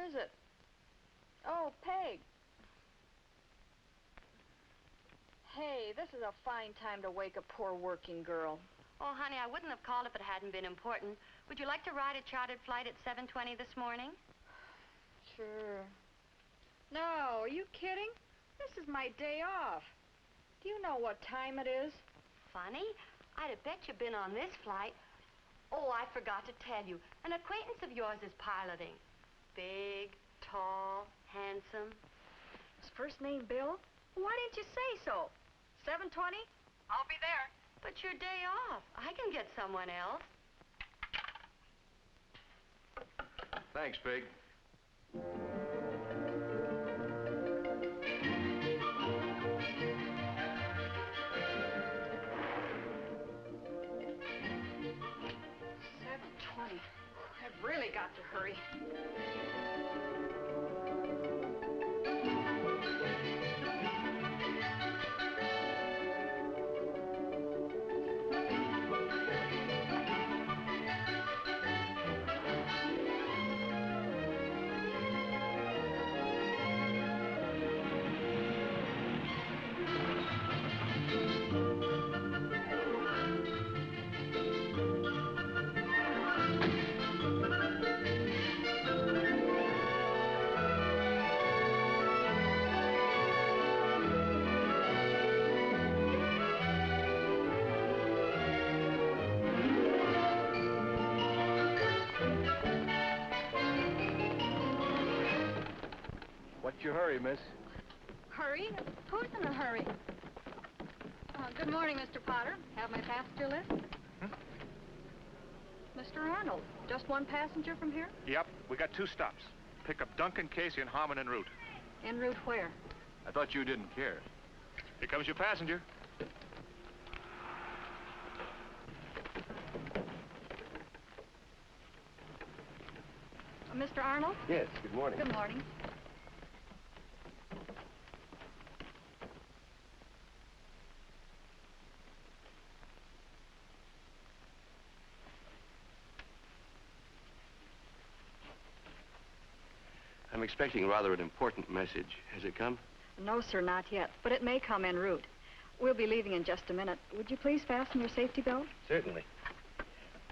is it? Oh, Peg. Hey, this is a fine time to wake a poor working girl. Oh, honey, I wouldn't have called if it hadn't been important. Would you like to ride a chartered flight at 7:20 this morning? Sure. No, are you kidding? This is my day off. Do you know what time it is? Funny. I'd have bet you've been on this flight. Oh, I forgot to tell you. An acquaintance of yours is piloting. Big, tall, handsome. His first name Bill? Why didn't you say so? 7:20? I'll be there. But your day off. I can get someone else. Thanks, Pig. I've really got to hurry. What's your hurry, miss? Hurry? Who's in a hurry? Good morning, Mr. Potter. Have my passenger list? Mr. Arnold, just one passenger from here? Yep, we got 2 stops. Pick up Duncan, Casey, and Harmon en route. En route where? I thought you didn't care. Here comes your passenger. Mr. Arnold? Yes, good morning. Good morning. I'm expecting rather an important message. Has it come? No, sir, not yet, but it may come en route. We'll be leaving in just a minute. Would you please fasten your safety belt? Certainly.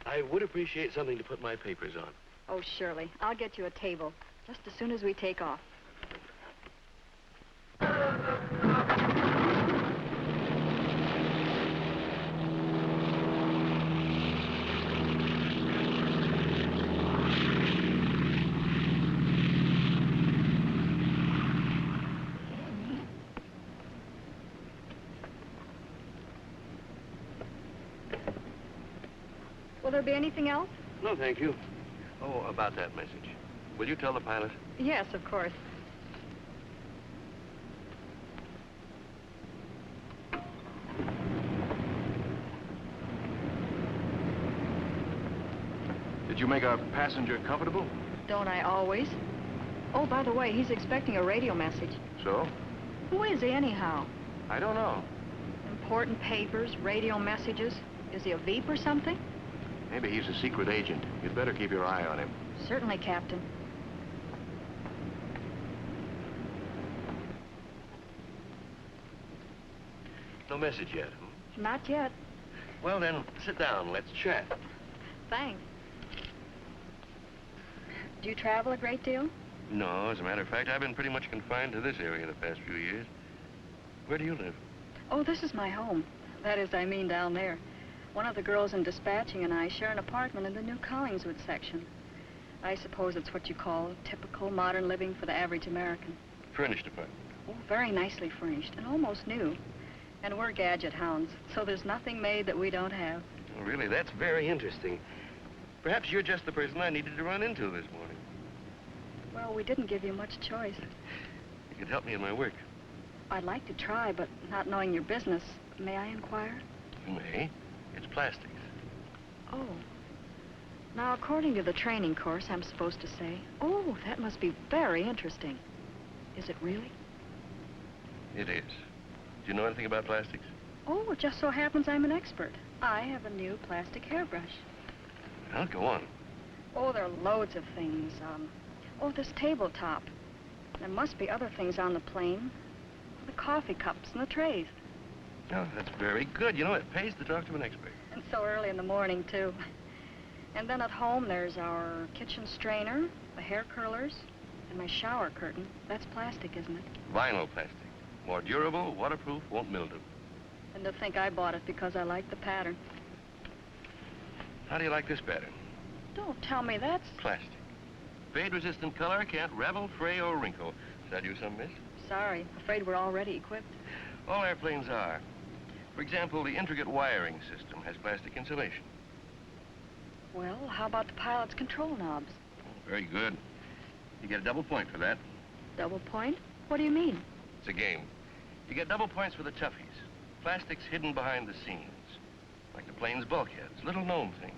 I would appreciate something to put my papers on. Oh, surely. I'll get you a table, just as soon as we take off. Will there be anything else? No, thank you. Oh, about that message. Will you tell the pilot? Yes, of course. Did you make our passenger comfortable? Don't I always? Oh, by the way, he's expecting a radio message. So? Who is he, anyhow? I don't know. Important papers, radio messages. Is he a Veep or something? Maybe he's a secret agent. You'd better keep your eye on him. Certainly, Captain. No message yet. Not yet. Well, then, sit down. Let's chat. Thanks. Do you travel a great deal? No, as a matter of fact, I've been pretty much confined to this area the past few years. Where do you live? Oh, this is my home. That is, I mean down there. One of the girls in dispatching and I share an apartment in the New Collingswood section. I suppose it's what you call typical modern living for the average American. Furnished apartment. Oh, very nicely furnished and almost new. And we're gadget hounds, so there's nothing made that we don't have. Oh, really, that's very interesting. Perhaps you're just the person I needed to run into this morning. Well, we didn't give you much choice. You could help me in my work. I'd like to try, but not knowing your business, may I inquire? You may. It's plastics. Oh. Now, according to the training course, I'm supposed to say, oh, that must be very interesting. Is it really? It is. Do you know anything about plastics? Oh, it just so happens I'm an expert. I have a new plastic hairbrush. Well, go on. Oh, there are loads of things. Oh, this tabletop. There must be other things on the plane. The coffee cups and the trays. Oh, that's very good. You know, it pays to talk to an expert. And so early in the morning, too. And then at home, there's our kitchen strainer, the hair curlers, and my shower curtain. That's plastic, isn't it? Vinyl plastic. More durable, waterproof, won't mildew. And to think I bought it because I like the pattern. How do you like this pattern? Don't tell me that's... Plastic. Fade-resistant color, can't ravel, fray, or wrinkle. Is that you some, miss? Sorry, afraid we're already equipped. All airplanes are. For example, the intricate wiring system has plastic insulation. Well, how about the pilot's control knobs? Very good. You get a double point for that. Double point? What do you mean? It's a game. You get double points for the toughies. Plastics hidden behind the scenes. Like the plane's bulkheads, little known things.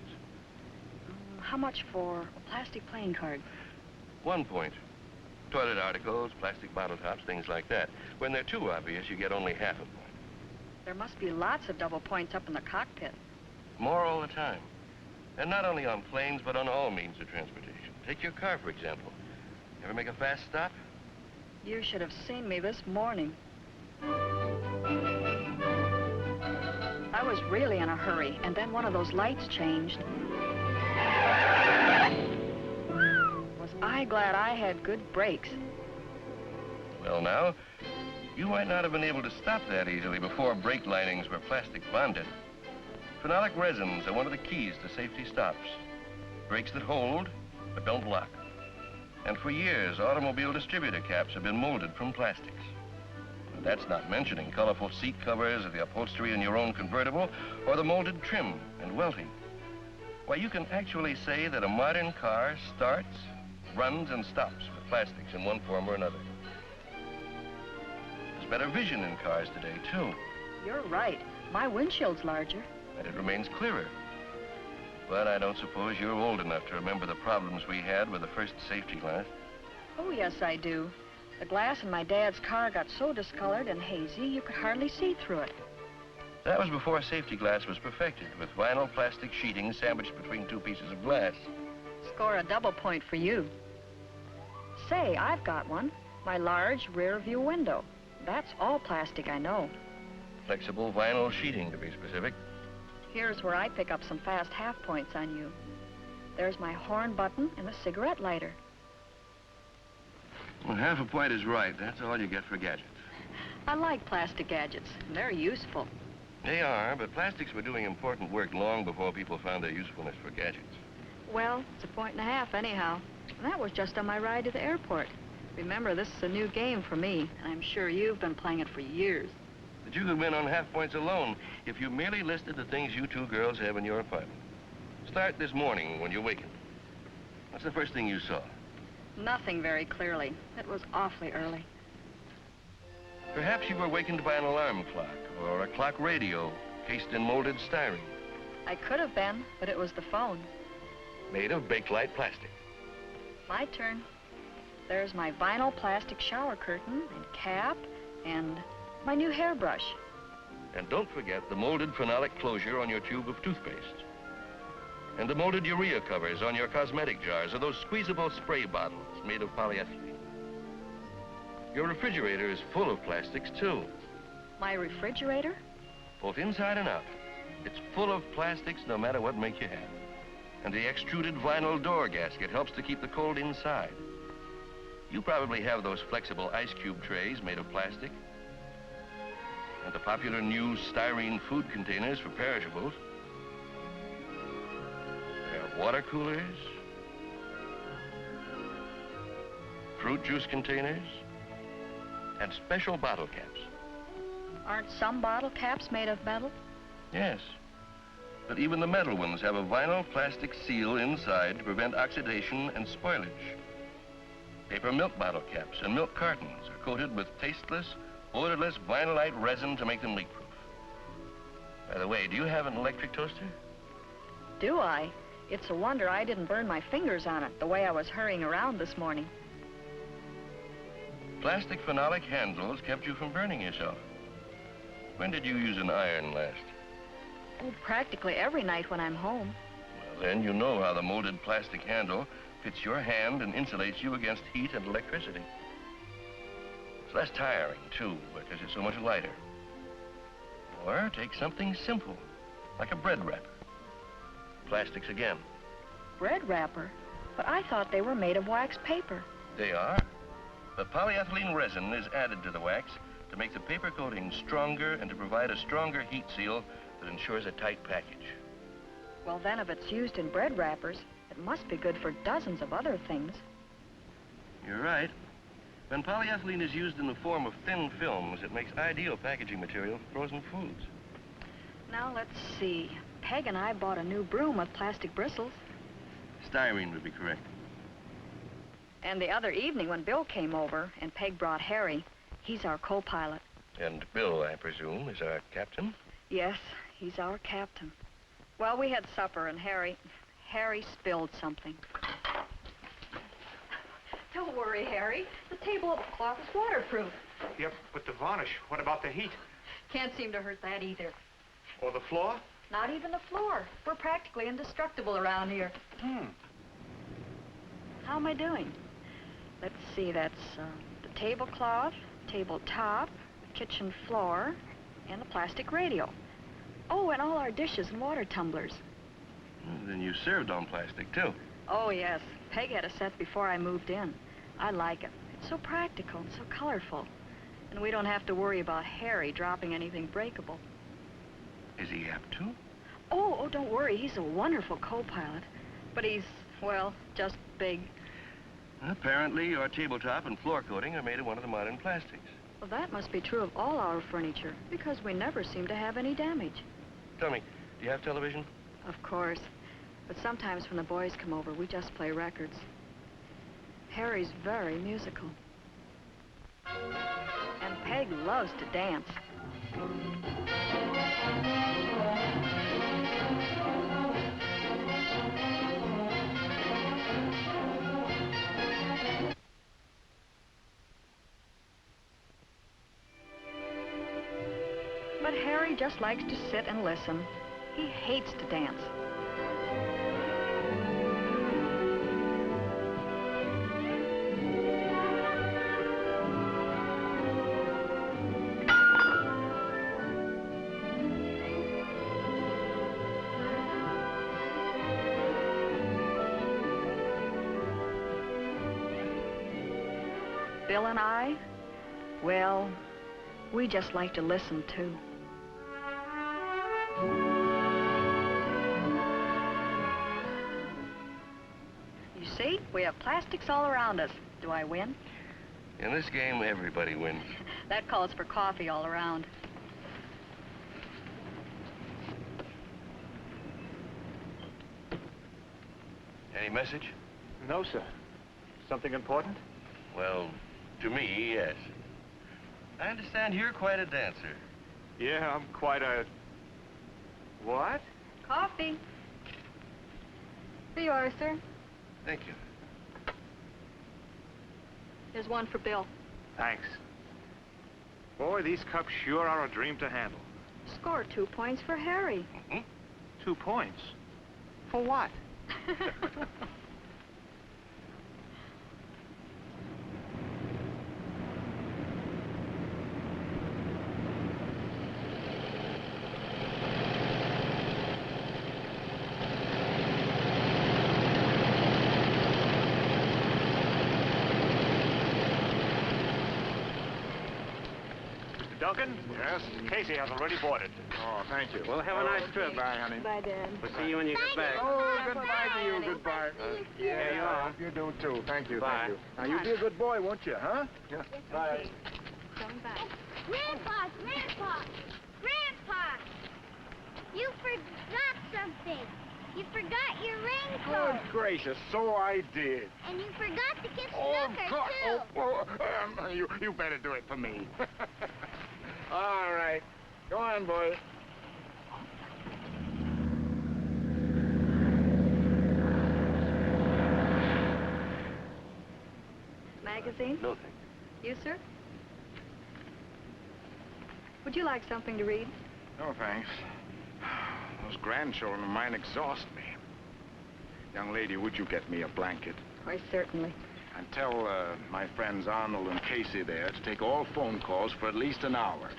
How much for a plastic playing card? 1 point. Toilet articles, plastic bottle tops, things like that. When they're too obvious, you get only half a point. There must be lots of double points up in the cockpit. More all the time. And not only on planes, but on all means of transportation. Take your car, for example. Ever make a fast stop? You should have seen me this morning. I was really in a hurry, and then one of those lights changed. Was I glad I had good brakes. Well, now, you might not have been able to stop that easily before brake linings were plastic bonded. Phenolic resins are one of the keys to safety stops. Brakes that hold, but don't lock. And for years, automobile distributor caps have been molded from plastics. And that's not mentioning colorful seat covers or the upholstery in your own convertible or the molded trim and welting. Why, you can actually say that a modern car starts, runs, and stops with plastics in one form or another. There's better vision in cars today, too. You're right. My windshield's larger. And it remains clearer. But I don't suppose you're old enough to remember the problems we had with the first safety glass. Oh, yes, I do. The glass in my dad's car got so discolored and hazy, you could hardly see through it. That was before safety glass was perfected, with vinyl plastic sheeting sandwiched between two pieces of glass. Score a double point for you. Say, I've got one. My large rear view window. That's all plastic, I know. Flexible vinyl sheeting, to be specific. Here's where I pick up some fast half points on you. There's my horn button and the cigarette lighter. Well, half a point is right. That's all you get for gadgets. I like plastic gadgets. They're useful. They are, but plastics were doing important work long before people found their usefulness for gadgets. Well, it's 1.5 points anyhow. And that was just on my ride to the airport. Remember, this is a new game for me, and I'm sure you've been playing it for years. But you could win on half points alone if you merely listed the things you two girls have in your apartment. Start this morning when you wakened. What's the first thing you saw? Nothing very clearly. It was awfully early. Perhaps you were wakened by an alarm clock or a clock radio cased in molded styrene. I could have been, but it was the phone. Made of Bakelite plastic. My turn. There's my vinyl plastic shower curtain and cap and my new hairbrush. And don't forget the molded phenolic closure on your tube of toothpaste. And the molded urea covers on your cosmetic jars or those squeezable spray bottles made of polyethylene. Your refrigerator is full of plastics, too. My refrigerator? Both inside and out. It's full of plastics no matter what make you have. And the extruded vinyl door gasket helps to keep the cold inside. You probably have those flexible ice cube trays made of plastic. And the popular new styrene food containers for perishables. There are water coolers, fruit juice containers, and special bottle caps. Aren't some bottle caps made of metal? Yes, but even the metal ones have a vinyl plastic seal inside to prevent oxidation and spoilage. Paper milk bottle caps and milk cartons are coated with tasteless, odorless vinylite resin to make them leak-proof. By the way, do you have an electric toaster? Do I? It's a wonder I didn't burn my fingers on it the way I was hurrying around this morning. Plastic phenolic handles kept you from burning yourself. When did you use an iron last? Oh, practically every night when I'm home. Well, then you know how the molded plastic handle fits your hand and insulates you against heat and electricity. It's less tiring, too, because it's so much lighter. Or take something simple, like a bread wrapper. Plastics again. Bread wrapper? But I thought they were made of wax paper. They are. But polyethylene resin is added to the wax to make the paper coating stronger and to provide a stronger heat seal that ensures a tight package. Well, then, if it's used in bread wrappers, it must be good for dozens of other things. You're right. When polyethylene is used in the form of thin films, it makes ideal packaging material for frozen foods. Now, let's see. Peg and I bought a new broom with plastic bristles. Styrene would be correct. And the other evening when Bill came over and Peg brought Harry, he's our co-pilot. And Bill, I presume, is our captain? Yes, he's our captain. Well, we had supper and Harry spilled something. Don't worry, Harry. The tablecloth is waterproof. Yep, but the varnish, what about the heat? Can't seem to hurt that either. Or the floor? Not even the floor. We're practically indestructible around here. How am I doing? Let's see, that's the tablecloth, tabletop, kitchen floor, and the plastic radio. Oh, and all our dishes and water tumblers. Well, then you served on plastic, too. Oh, yes. Peg had a set before I moved in. I like it. It's so practical and so colorful. And we don't have to worry about Harry dropping anything breakable. Is he apt to? Oh, don't worry. He's a wonderful co-pilot. But he's, well, just big. Apparently, your tabletop and floor coating are made of one of the modern plastics. Well, that must be true of all our furniture, because we never seem to have any damage. Tell me, do you have television? Of course. But sometimes when the boys come over, we just play records. Harry's very musical. And Peg loves to dance. But Harry just likes to sit and listen. He hates to dance. Bill and I, well, we just like to listen, too. You see, we have plastics all around us. Do I win? In this game, everybody wins. That calls for coffee all around. Any message? No, sir. Something important? Well, to me, yes. I understand you're quite a dancer. Yeah, I'm quite a... What? Coffee. Here you are, sir. Thank you. Here's one for Bill. Thanks. Boy, these cups sure are a dream to handle. Score 2 points for Harry. 2 points? For what? Duncan? Yes? Casey has already boarded. Oh, thank you. Well, have a nice trip. Bye, honey. Bye, Dad. We'll see you when you get back. Oh, goodbye to you. Goodbye. Here you are. You do, too. Thank you. Bye. Thank you. Now, you be a good boy, won't you, huh? Yeah. Bye. Coming back. Grandpa! Grandpa! You forgot something. You forgot your raincoat. Good gracious, so I did. And you forgot to kiss Oh, Snooker, God. too. You better do it for me. All right. Go on, boys. Magazine? No, thank you. You, sir? Would you like something to read? No, thanks. Those grandchildren of mine exhaust me. Young lady, would you get me a blanket? Why, certainly. And tell my friends Arnold and Casey there to take all phone calls for at least an hour.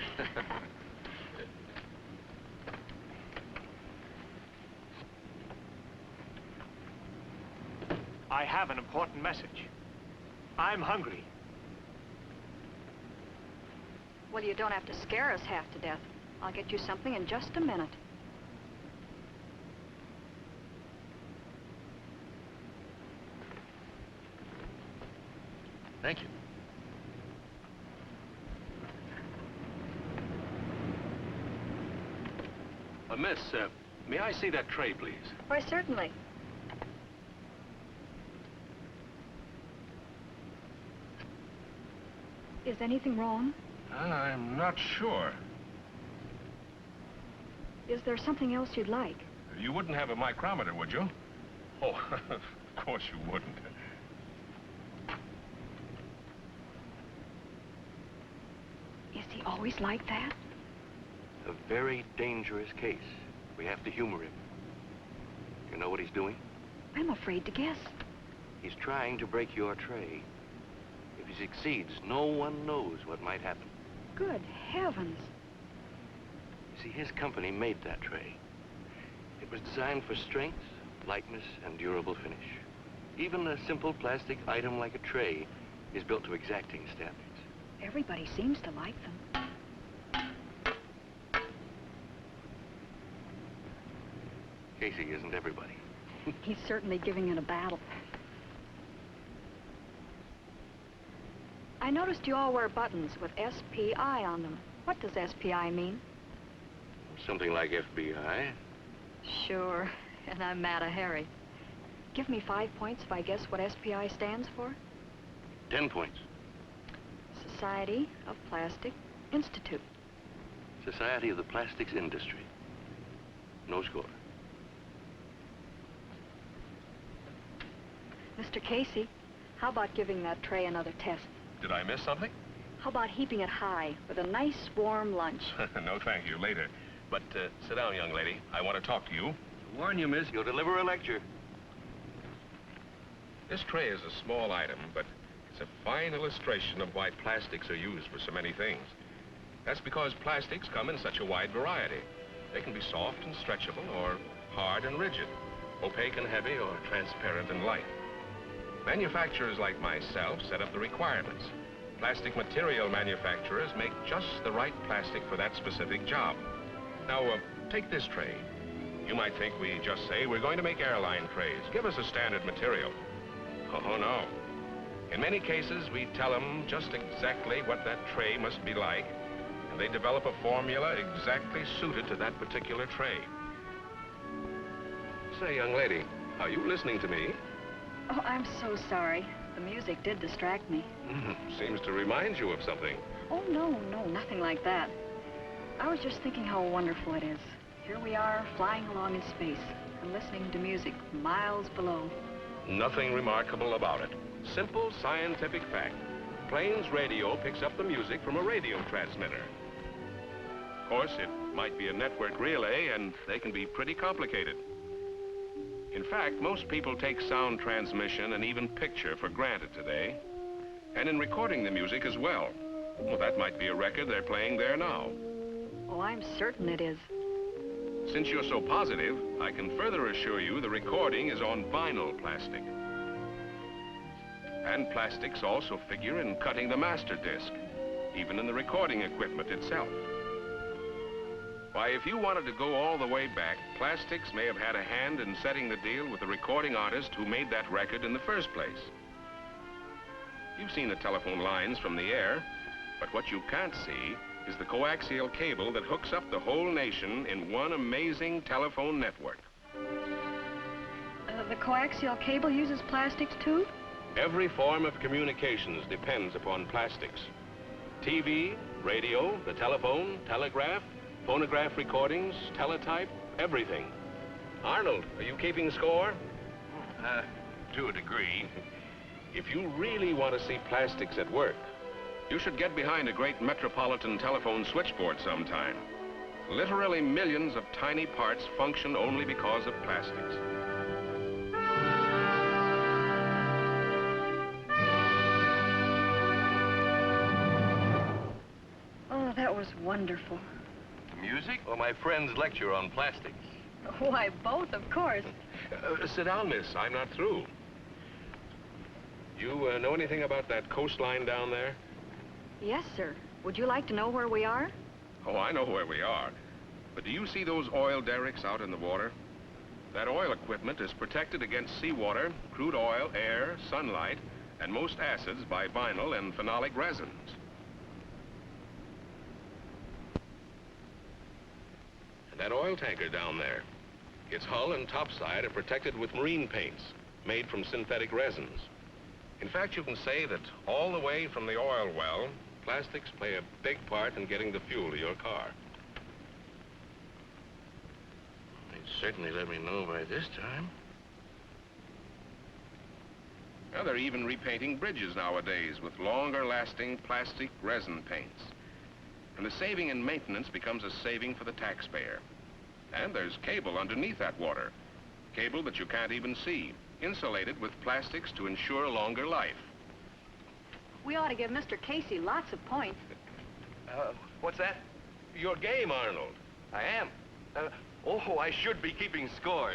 I have an important message. I'm hungry. Well, you don't have to scare us half to death. I'll get you something in just a minute. Thank you. Miss, may I see that tray, please? Why, certainly. Is anything wrong? I'm not sure. Is there something else you'd like? You wouldn't have a micrometer, would you? Oh, of course you wouldn't. Is he always like that? A very dangerous case. We have to humor him. You know what he's doing? I'm afraid to guess. He's trying to break your tray. If he succeeds, no one knows what might happen. Good heavens. You see, his company made that tray. It was designed for strength, lightness, and durable finish. Even a simple plastic item like a tray is built to exacting standards. Everybody seems to like them. Casey isn't everybody. He's certainly giving it a battle. I noticed you all wear buttons with SPI on them. What does SPI mean? Something like FBI. Sure, and I'm Matta Harry. Give me 5 points if I guess what SPI stands for. 10 points. Society of Plastic Institute. Society of the Plastics Industry. No score. Mr. Casey, how about giving that tray another test? Did I miss something? How about heaping it high with a nice warm lunch? No, thank you. Later. But sit down, young lady. I want to talk to you. Warn you, miss, you'll deliver a lecture. This tray is a small item, but it's a fine illustration of why plastics are used for so many things. That's because plastics come in such a wide variety. They can be soft and stretchable, or hard and rigid, opaque and heavy, or transparent and light. Manufacturers like myself set up the requirements. Plastic material manufacturers make just the right plastic for that specific job. Now, take this tray. You might think we just say, we're going to make airline trays. Give us a standard material. Oh, no. In many cases, we tell them just exactly what that tray must be like, and they develop a formula exactly suited to that particular tray. Say, young lady, are you listening to me? Oh, I'm so sorry. The music did distract me. Seems to remind you of something. Oh, no, nothing like that. I was just thinking how wonderful it is. Here we are, flying along in space and listening to music miles below. Nothing remarkable about it. Simple scientific fact. Plane's radio picks up the music from a radio transmitter. Of course, it might be a network relay, and they can be pretty complicated. In fact, most people take sound transmission and even picture for granted today. And in recording the music as well. Well, that might be a record they're playing there now. Oh, I'm certain it is. Since you're so positive, I can further assure you the recording is on vinyl plastic. And plastics also figure in cutting the master disc, even in the recording equipment itself. Why, if you wanted to go all the way back, plastics may have had a hand in setting the deal with the recording artist who made that record in the first place. You've seen the telephone lines from the air, but what you can't see is the coaxial cable that hooks up the whole nation in one amazing telephone network. The coaxial cable uses plastics, too? Every form of communications depends upon plastics. TV, radio, the telephone, telegraph, phonograph recordings, teletype, everything. Arnold, are you keeping score? To a degree. If you really want to see plastics at work, you should get behind a great metropolitan telephone switchboard sometime. Literally millions of tiny parts function only because of plastics. That was wonderful. Music or my friend's lecture on plastics? Why, both, of course. Sit down, miss. I'm not through. You know anything about that coastline down there? Yes, sir. Would you like to know where we are? Oh, I know where we are. But do you see those oil derricks out in the water? That oil equipment is protected against seawater, crude oil, air, sunlight, and most acids by vinyl and phenolic resins. And that oil tanker down there, its hull and topside are protected with marine paints made from synthetic resins. In fact, you can say that all the way from the oil well, plastics play a big part in getting the fuel to your car. They'd certainly let me know by this time. Now, they're even repainting bridges nowadays with longer-lasting plastic resin paints. And the saving in maintenance becomes a saving for the taxpayer. And there's cable underneath that water. Cable that you can't even see, insulated with plastics to ensure longer life. We ought to give Mr. Casey lots of points. What's that? Your game, Arnold. I am. Oh, I should be keeping score.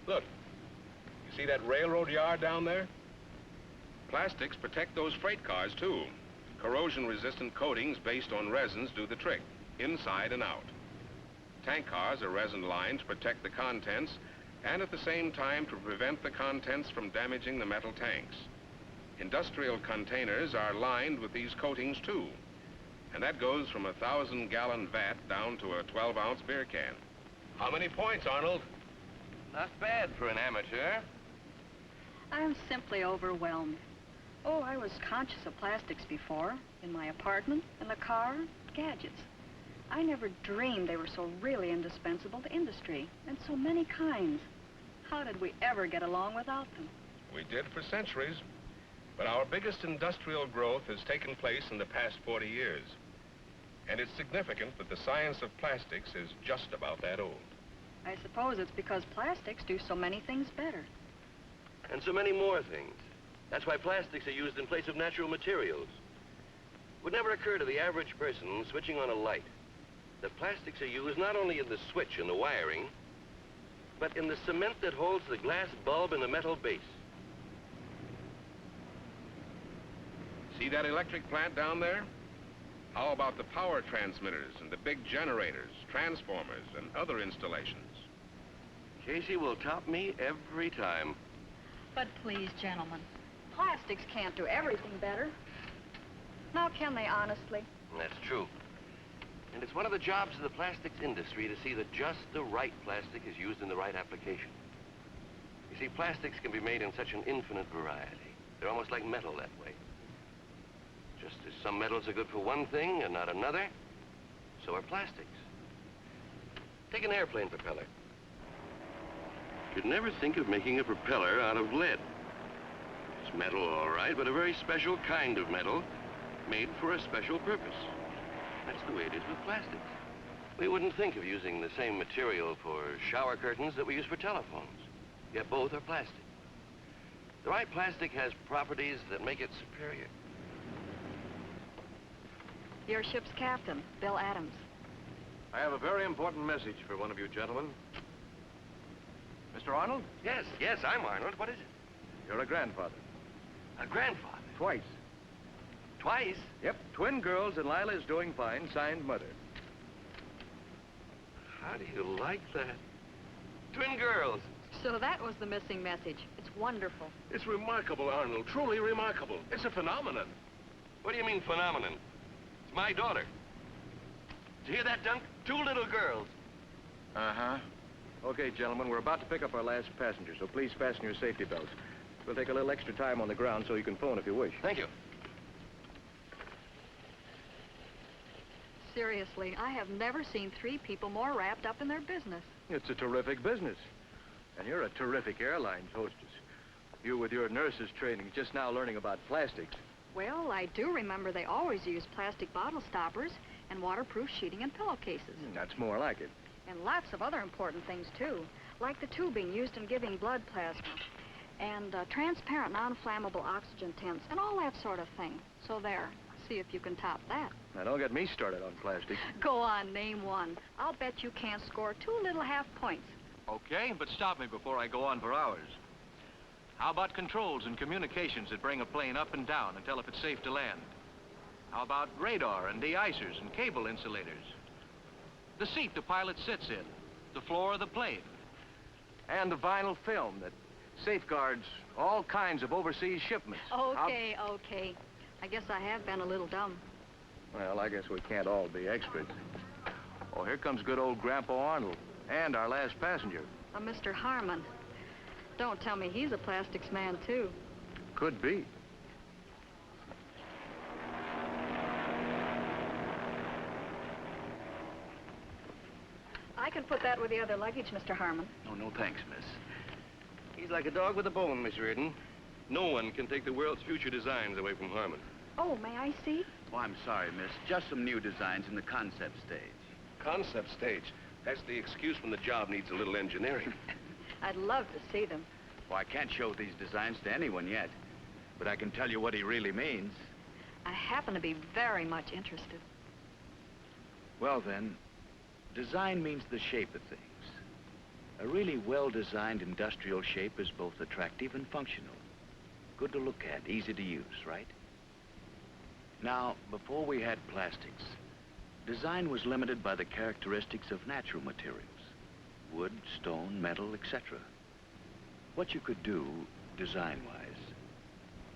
Look, you see that railroad yard down there? Plastics protect those freight cars, too. Corrosion-resistant coatings based on resins do the trick, inside and out. Tank cars are resin-lined to protect the contents and at the same time to prevent the contents from damaging the metal tanks. Industrial containers are lined with these coatings, too. And that goes from a 1,000-gallon vat down to a 12-ounce beer can. How many points, Arnold? Not bad for an amateur. I'm simply overwhelmed. Oh, I was conscious of plastics before, in my apartment, in the car, gadgets. I never dreamed they were so really indispensable to industry, and so many kinds. How did we ever get along without them? We did for centuries. But our biggest industrial growth has taken place in the past 40 years. And it's significant that the science of plastics is just about that old. I suppose it's because plastics do so many things better. And so many more things. That's why plastics are used in place of natural materials. It would never occur to the average person switching on a light that plastics are used not only in the switch and the wiring, but in the cement that holds the glass bulb in the metal base. See that electric plant down there? How about the power transmitters and the big generators, transformers, and other installations? Casey will top me every time. But please, gentlemen, plastics can't do everything better. Now, can they honestly? That's true. And it's one of the jobs of the plastics industry to see that just the right plastic is used in the right application. You see, plastics can be made in such an infinite variety. They're almost like metal that way. Just as some metals are good for one thing and not another, so are plastics. Take an airplane propeller. You'd never think of making a propeller out of lead. It's metal, all right, but a very special kind of metal made for a special purpose. That's the way it is with plastics. We wouldn't think of using the same material for shower curtains that we use for telephones, yet both are plastic. The right plastic has properties that make it superior. Your ship's captain, Bill Adams. I have a very important message for one of you gentlemen. Mr. Arnold? Yes, I'm Arnold. What is it? You're a grandfather. A grandfather? Twice. Twice? Yep, twin girls and Lila's doing fine, signed mother. How do you like that? Twin girls. So that was the missing message. It's wonderful. It's remarkable, Arnold. Truly remarkable. It's a phenomenon. What do you mean, phenomenon? It's my daughter. Did you hear that, Dunk? 2 little girls. Uh-huh. Okay, gentlemen, we're about to pick up our last passenger, so please fasten your safety belts. We'll take a little extra time on the ground so you can phone if you wish. Thank you. Seriously, I have never seen 3 people more wrapped up in their business. It's a terrific business. And you're a terrific airlines hostess. You with your nurse's training, just now learning about plastics. Well, I do remember they always use plastic bottle stoppers and waterproof sheeting and pillowcases. That's more like it. And lots of other important things, too, like the tubing used in giving blood plasma, and transparent, non-flammable oxygen tents, and all that sort of thing. So there. See if you can top that. Now, don't get me started on plastic. Go on, name one. I'll bet you can't score 2 little half points. Okay, but stop me before I go on for hours. How about controls and communications that bring a plane up and down and tell if it's safe to land? How about radar and de-icers and cable insulators? The seat the pilot sits in, the floor of the plane, and the vinyl film that safeguards all kinds of overseas shipments. Okay, okay. I guess I have been a little dumb. Well, I guess we can't all be experts. Oh, here comes good old Grandpa Arnold, and our last passenger. Mr. Harmon. Don't tell me he's a plastics man, too. Could be. I can put that with the other luggage, Mr. Harmon. Oh, no thanks, miss. He's like a dog with a bone, Miss Reardon. No one can take the world's future designs away from Harmon. Oh, may I see? Oh, I'm sorry, miss. Just some new designs in the concept stage. Concept stage. That's the excuse when the job needs a little engineering. I'd love to see them. Well, I can't show these designs to anyone yet, but I can tell you what he really means. I happen to be very much interested. Well, then, design means the shape of things. A really well-designed industrial shape is both attractive and functional. Good to look at, easy to use, right? Now, before we had plastics, design was limited by the characteristics of natural materials. Wood, stone, metal, etc. What you could do, design-wise,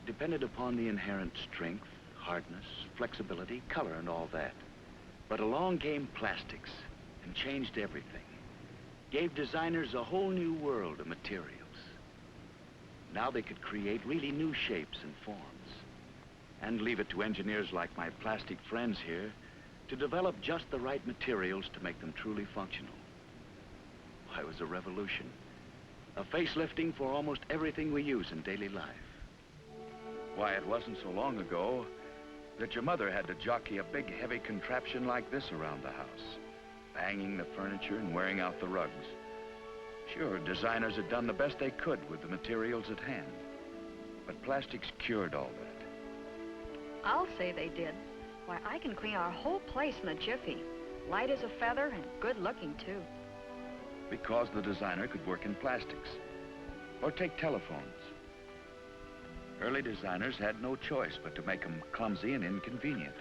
depended upon the inherent strength, hardness, flexibility, color, and all that. But along came plastics and changed everything. Gave designers a whole new world of materials. Now they could create really new shapes and forms. And leave it to engineers like my plastic friends here to develop just the right materials to make them truly functional. Why, it was a revolution. A facelifting for almost everything we use in daily life. Why, it wasn't so long ago that your mother had to jockey a big, heavy contraption like this around the house, banging the furniture and wearing out the rugs. Sure, designers had done the best they could with the materials at hand, but plastics cured all that. I'll say they did. Why, I can clean our whole place in a jiffy. Light as a feather and good looking, too. Because the designer could work in plastics. Or take telephones. Early designers had no choice but to make them clumsy and inconvenient.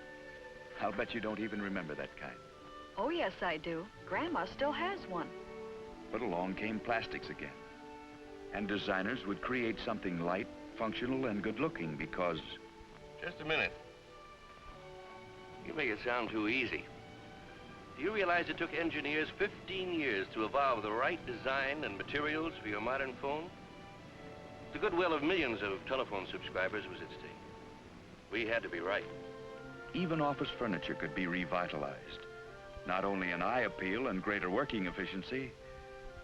I'll bet you don't even remember that kind. Oh, yes, I do. Grandma still has one. But along came plastics again. And designers would create something light, functional, and good-looking because... Just a minute. You make it sound too easy. Do you realize it took engineers 15 years to evolve the right design and materials for your modern phone? The goodwill of millions of telephone subscribers was at stake. We had to be right. Even office furniture could be revitalized. Not only an eye appeal and greater working efficiency,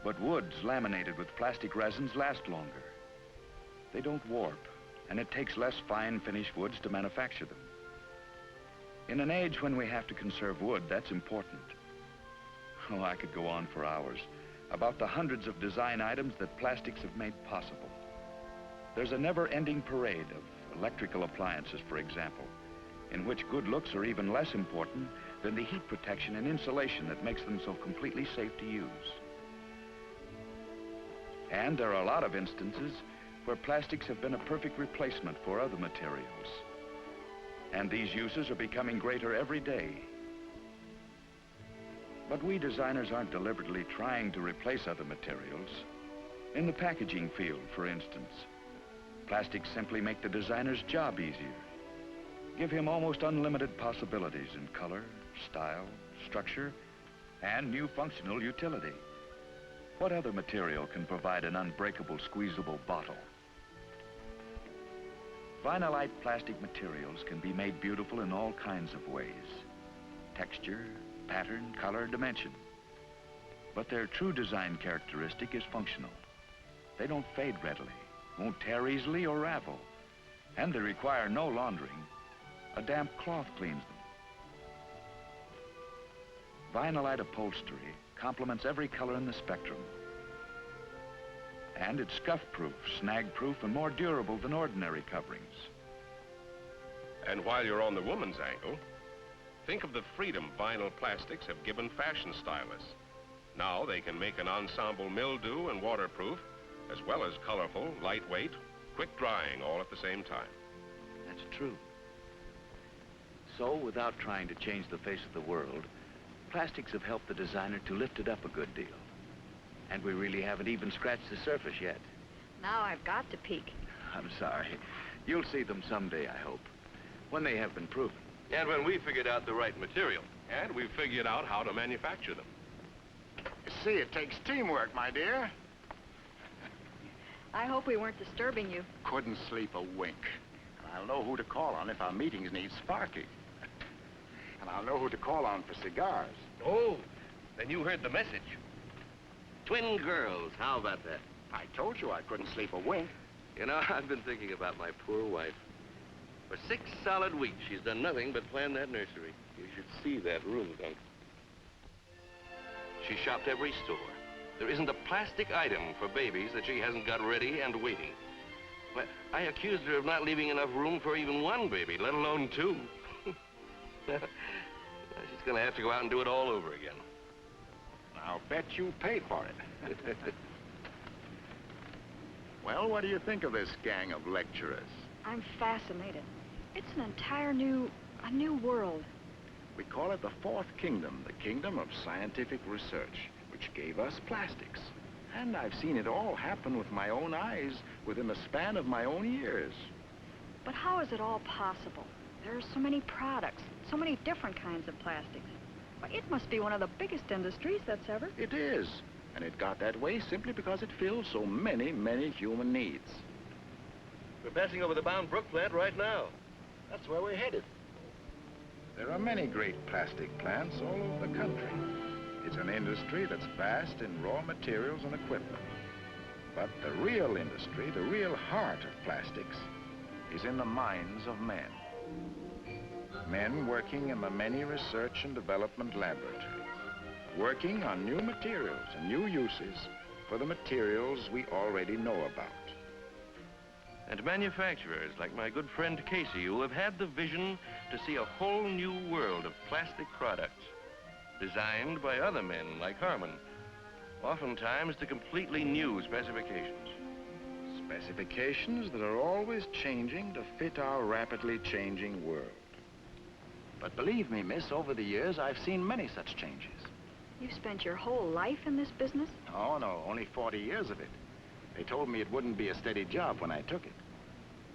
but woods laminated with plastic resins last longer. They don't warp, and it takes less fine finished woods to manufacture them. In an age when we have to conserve wood, that's important. Oh, I could go on for hours about the hundreds of design items that plastics have made possible. There's a never-ending parade of electrical appliances, for example, in which good looks are even less important than the heat protection and insulation that makes them so completely safe to use. And there are a lot of instances where plastics have been a perfect replacement for other materials. And these uses are becoming greater every day. But we designers aren't deliberately trying to replace other materials. In the packaging field, for instance, plastics simply make the designer's job easier. Give him almost unlimited possibilities in color, style, structure, and new functional utility. What other material can provide an unbreakable, squeezable bottle? Vinylite plastic materials can be made beautiful in all kinds of ways. Texture, pattern, color, dimension. But their true design characteristic is functional. They don't fade readily, won't tear easily or ravel, and they require no laundering. A damp cloth cleans them. Vinylite upholstery complements every color in the spectrum. And it's scuff-proof, snag-proof, and more durable than ordinary coverings. And while you're on the woman's angle, think of the freedom vinyl plastics have given fashion stylists. Now they can make an ensemble mildew and waterproof, as well as colorful, lightweight, quick drying all at the same time. That's true. So, without trying to change the face of the world, plastics have helped the designer to lift it up a good deal. And we really haven't even scratched the surface yet. Now I've got to peek. I'm sorry. You'll see them someday, I hope, when they have been proven. And when we figured out the right material. And we've figured out how to manufacture them. You see, it takes teamwork, my dear. I hope we weren't disturbing you. Couldn't sleep a wink. And I'll know who to call on if our meetings need sparking. And I'll know who to call on for cigars. Oh, then you heard the message. Twin girls, how about that? I told you I couldn't sleep a wink. You know, I've been thinking about my poor wife. For 6 solid weeks, she's done nothing but plan that nursery. You should see that room, Dunk. She shopped every store. There isn't a plastic item for babies that she hasn't got ready and waiting. Well, I accused her of not leaving enough room for even one baby, let alone 2. She's gonna have to go out and do it all over again. I'll bet you pay for it. Well, what do you think of this gang of lecturers? I'm fascinated. It's an entire a new world. We call it the Fourth Kingdom, the kingdom of scientific research, which gave us plastics. And I've seen it all happen with my own eyes within the span of my own years. But how is it all possible? There are so many products, so many different kinds of plastics. Why, it must be one of the biggest industries that's ever... It is. And it got that way simply because it fills so many, many human needs. We're passing over the Bound Brook plant right now. That's where we're headed. There are many great plastic plants all over the country. It's an industry that's vast in raw materials and equipment. But the real industry, the real heart of plastics, is in the minds of men. Men working in the many research and development laboratories, working on new materials and new uses for the materials we already know about. And manufacturers like my good friend Casey, who have had the vision to see a whole new world of plastic products, designed by other men like Harmon, oftentimes to completely new specifications. Specifications that are always changing to fit our rapidly changing world. But believe me, miss, over the years, I've seen many such changes. You've spent your whole life in this business? Oh, no, only 40 years of it. They told me it wouldn't be a steady job when I took it.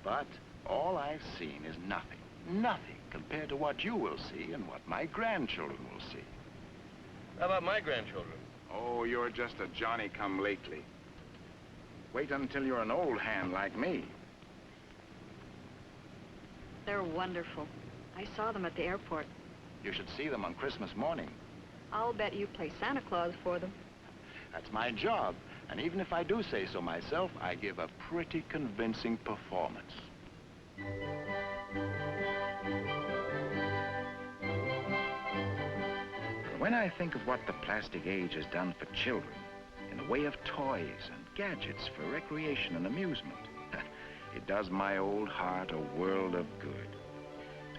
But all I've seen is nothing, nothing compared to what you will see and what my grandchildren will see. How about my grandchildren? Oh, you're just a Johnny-come-lately. Wait until you're an old hand like me. They're wonderful. I saw them at the airport. You should see them on Christmas morning. I'll bet you play Santa Claus for them. That's my job. And even if I do say so myself, I give a pretty convincing performance. When I think of what the plastic age has done for children, in the way of toys and gadgets for recreation and amusement, it does my old heart a world of good.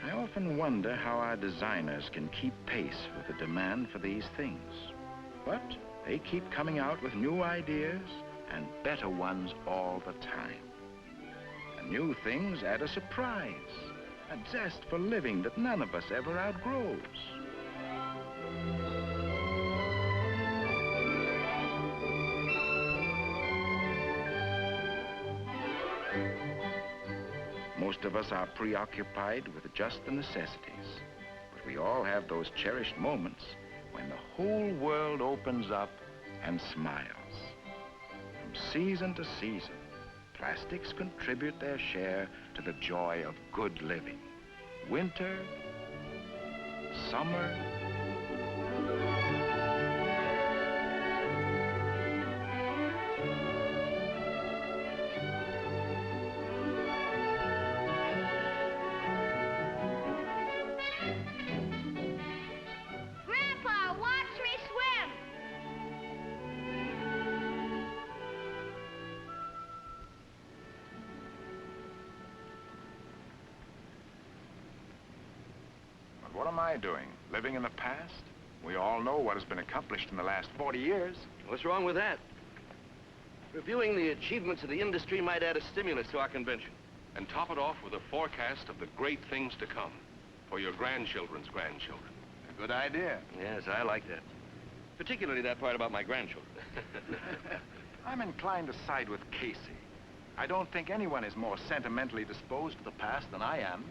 I often wonder how our designers can keep pace with the demand for these things. But they keep coming out with new ideas and better ones all the time. And new things add a surprise, a zest for living that none of us ever outgrows. Most of us are preoccupied with just the necessities, but we all have those cherished moments when the whole world opens up and smiles. From season to season, plastics contribute their share to the joy of good living. Winter, summer, Grandpa, watch me swim. What am I doing? Living in the past? We all know what has been accomplished in the last 40 years. What's wrong with that? Reviewing the achievements of the industry might add a stimulus to our convention. And top it off with a forecast of the great things to come for your grandchildren's grandchildren. A good idea. Yes, I like that. Particularly that part about my grandchildren. I'm inclined to side with Casey. I don't think anyone is more sentimentally disposed to the past than I am.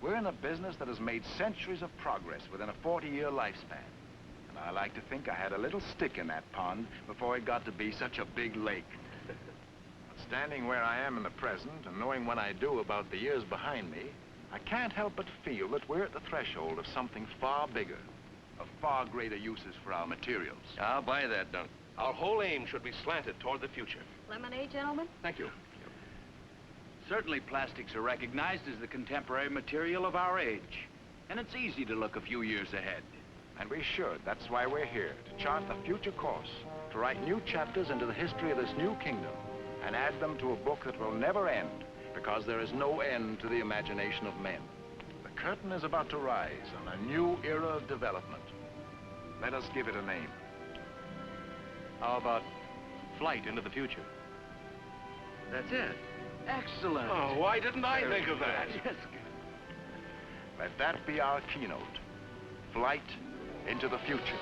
We're in a business that has made centuries of progress within a 40-year lifespan. And I like to think I had a little stick in that pond before it got to be such a big lake. But standing where I am in the present and knowing what I do about the years behind me, I can't help but feel that we're at the threshold of something far bigger, of far greater uses for our materials. I'll buy that, Dunk. Our whole aim should be slanted toward the future. Lemonade, gentlemen? Thank you. Certainly plastics are recognized as the contemporary material of our age. And it's easy to look a few years ahead. And we should. That's why we're here, to chart the future course, to write new chapters into the history of this new kingdom, and add them to a book that will never end, because there is no end to the imagination of men. The curtain is about to rise on a new era of development. Let us give it a name. How about flight into the future? That's it. Excellent. Oh, why didn't I think of that? Yes. Let that be our keynote. Flight into the future.